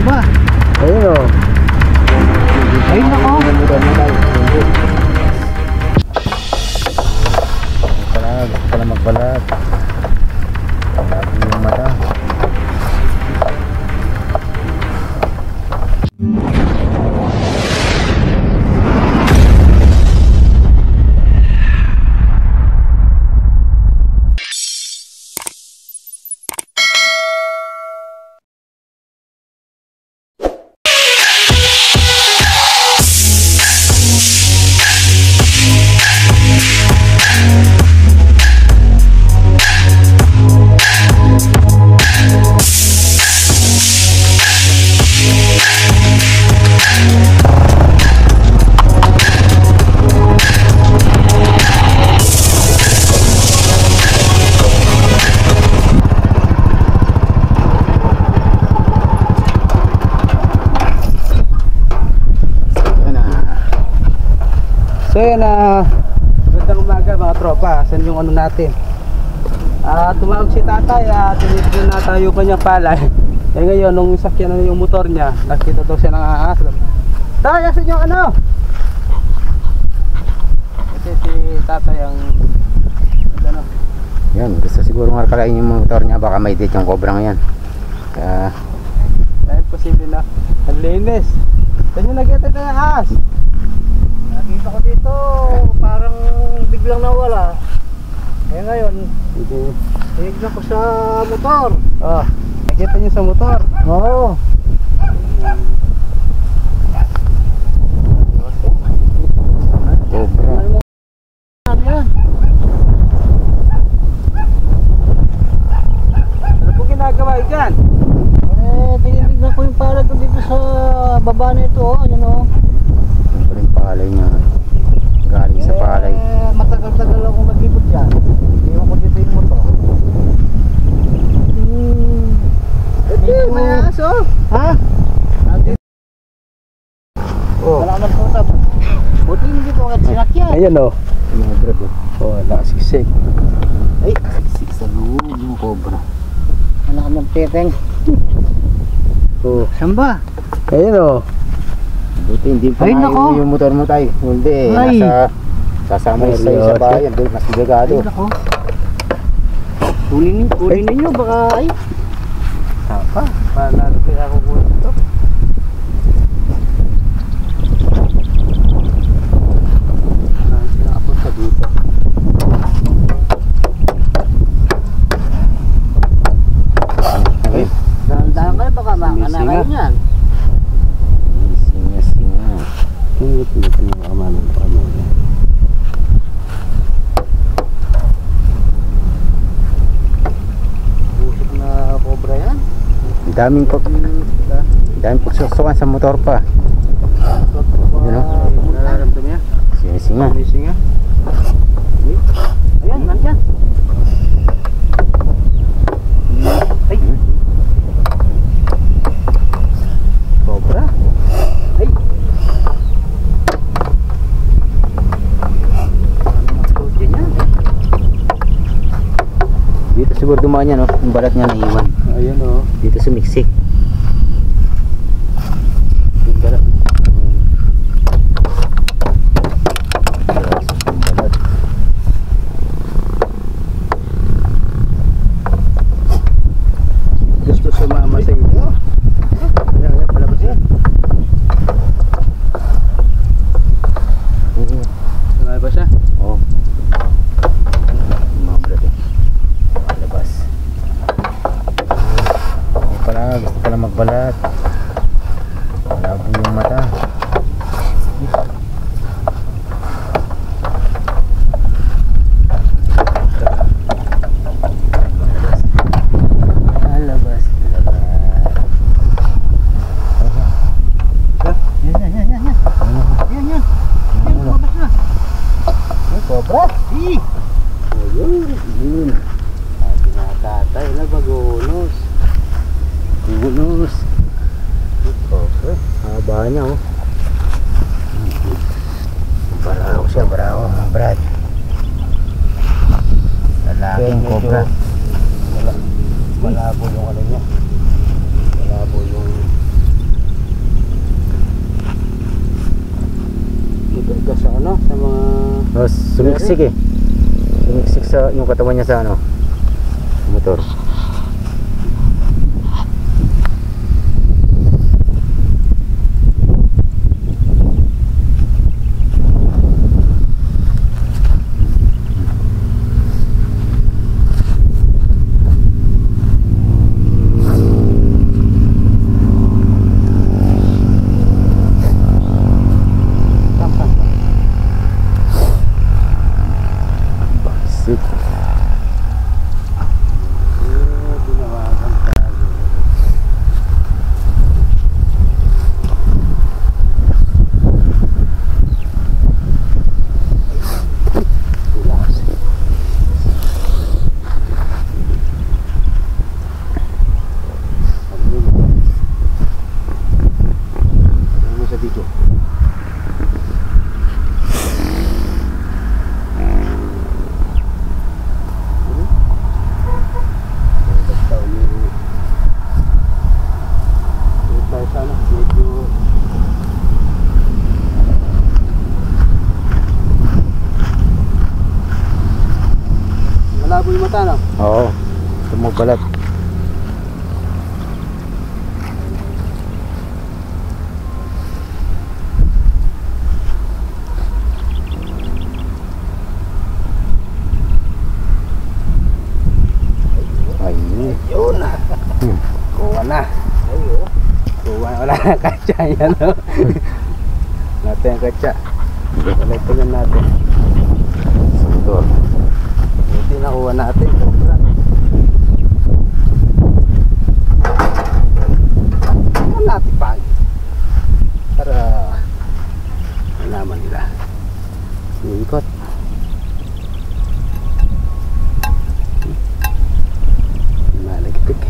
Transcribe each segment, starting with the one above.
Samba. Ayun o. Ayun ako. Gusto pala magbalat. Lagi yung mata. So yun, magandang umaga mga tropa. Saan yung ano natin? Tumawag si tatay, tinignan na tayo kanyang palay. Eh ngayon, nung sakyan na yung motor niya, nakita daw siya ng ahas. Tay, asan yung ano? Kasi si tatay ang ano? Yan, gusto siguro markalain yung motor niya. Baka may date yung Cobra ngayon. Dahil posible na. Ang linis. Saan yung nakita ng ahas? Nakita ko dito, parang biglang nawala. Eh ngayon, tinignan ko sa motor. Oh, nakita niyo sa motor? Oo. Cobra. Ano yan? Ano po ginagawa dyan? Tinignan ko yung palad ko dito sa baba nito. Yun o. Yung palay niya. Galing sa palay. Matagal-tagal ako maglibot yan. Iwan ko dito yung motor. Ito, may aso. Ha? Oh. Wala naman po ito. Buti hindi po agad sinakyan. Ayan o. Mga brad o. Oh, nakasiksik. Ay, siksik sa loob yung Cobra. Wala ka magteteng. Oh. Saan ba? Ayun o. Buti hindi pa maiuwi yung motor mo tayo. Hindi nasa sasama sa bayan. Mas bigado. Ay nako. Kunin ninyo baka ay. Sapa? Paano kaya ako kunin ito? Nakapunta dito. Dahan-dahan kayo baka makanahin yan. Singa. Tingit ng kamalan. Busog na Cobra yan. Daming pagsusukan sa motor pa. Yun o. Nararamdam niya? Singa. Singa. Ayan, nandyan. Ay. Cobra. Ay. Dito siguro dumaan yan o. Yung balat niya naiwan. Ayan o. Dito sumiksik. Yung balat. Gusto sumama sa inyo. Ayan, palabas yan. Sumama ba siya? Oo. Mga brad eh. Palabas. Gusto pala magbalat. Malabo yung mata. Palabas. Yan. Lumabas na. Cobra. Yun. Sabi na tatay, nagbagunos. Gunos. Okay. Haba niya oh. Barao siya, barao. Brad. Lalaking Cobra. Malabo yung ano niya. Malabo yung Surga sa ano, sa mga... Oh, sumiksik eh. Sumiksik sa yung katawan niya sa ano, motor. Malabo yung mata, no? Oo, tumubalat. Ayun. Yun. Kuha na. Kuha na. Wala na katsa yan, no? Natin ang katsa. Wala tingnan natin. Sa motor. Buti nakuha natin. Sobra. Ano natin pa? Para malaman nila. Iikot. Malagpik.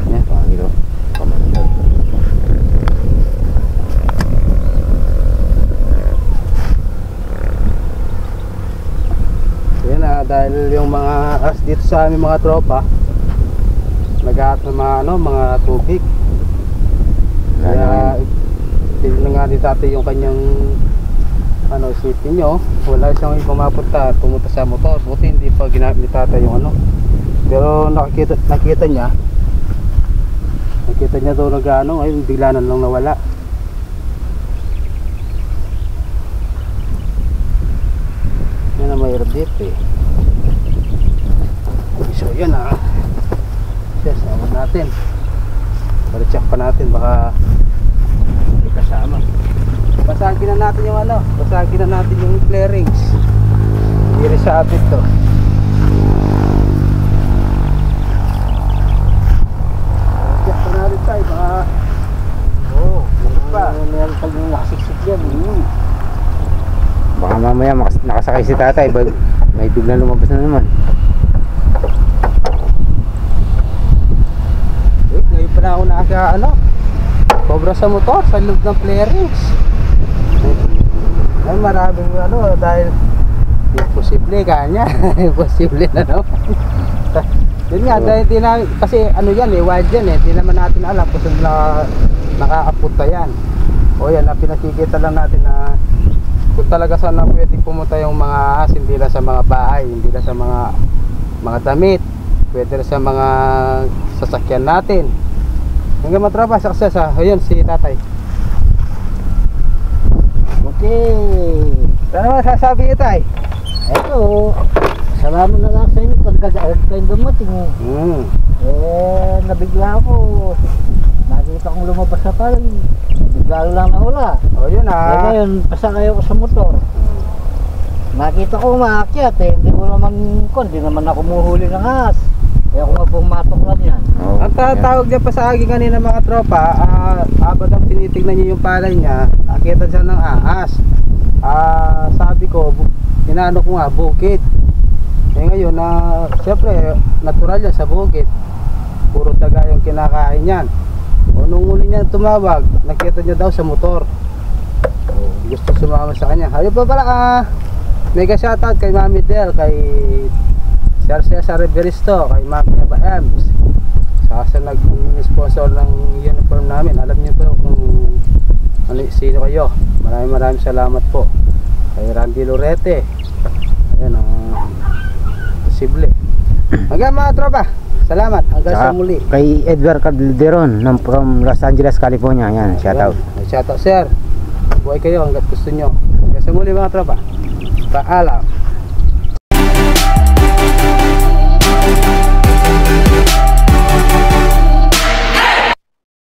Yan, pangilo. Pamantay. Yan na, dahil yung mga dito sa aming mga tropa nag-aat ng mga ano, mga tubig. Kaya tignan nga din dati yung kanyang ano, isipin nyo, wala siyang pumapunta, pumunta sa motor. Buti hindi pa ginamit ni tata yung ano. Pero nakita niya daw nag-ano, ayun bigla na lang nawala. Yan ang mayroon dito eh. So yan ah. Yes, sama natin. Balik-check pa natin, baka may kasama. Basagin na natin yung ano, basagin na natin yung clearings. Hindi rin sa abit to. Check pa natin tayo, baka pa. Meron pag nakasiksik yan. Baka mamaya nakasakay si tatay, may biglang lumabas na naman. Wait, ngayon pa na ako ano, cobra sa motor, sa loob ng clearings. Ay, maraming ano, dahil imposible kanya. Imposible na naman. Yun nga, dahil di na, kasi ano yan eh, wild yan eh, di naman natin alam kung saan nakakapunta yan. O yan, pinakikita lang natin na kung talaga saan na pwedeng pumunta yung mga ahas, hindi lang sa mga bahay, hindi lang sa mga damit, pwede na sa mga sasakyan natin. Hanggang matrapa, success ha. Ayun, si tatay. Okay. Ano naman sasabi niyo tay? Eto, salamat na lang sa inyo pagkagaag kayong dumating. Nabigla ako. Nakita kong lumabas sa pal. Bigla lang nawala. O yun ha. Ngayon, pasakay ako sa motor. Nakita ko umaakyat eh. Hindi naman ako muhuli ng ahas. Kaya ako nga pumatok lang yan. Ang tatawag niya pa sa akin kanina mga tropa, abad ang tinitignan niyo yung palay niya, nakita siya ng ahas. Sabi ko, inaano ko nga, bukid. Eh ngayon, siyempre, natural yan sa bukid. Puro daga yung kinakain yan. O nung uli niya tumawag, nakita niya daw sa motor. Gusto sumama sa kanya. Ayun pa pala, mega shoutout kay Mami Del, kay Sir Cesar Riveristo, kay Mami Aba Ems. sa nag-sponsor ng uniform namin. Alam niyo po kung sino kayo. Maraming salamat po kay Randy Lorete. Ayan ang posible. Hanggang mga tropa, salamat hanggang sa muli. Kay Edward Calderon from Los Angeles, California. Yan, shoutout. Shoutout sir. Buhay kayo hanggat gusto nyo. Hanggang sa muli mga tropa. Paalam.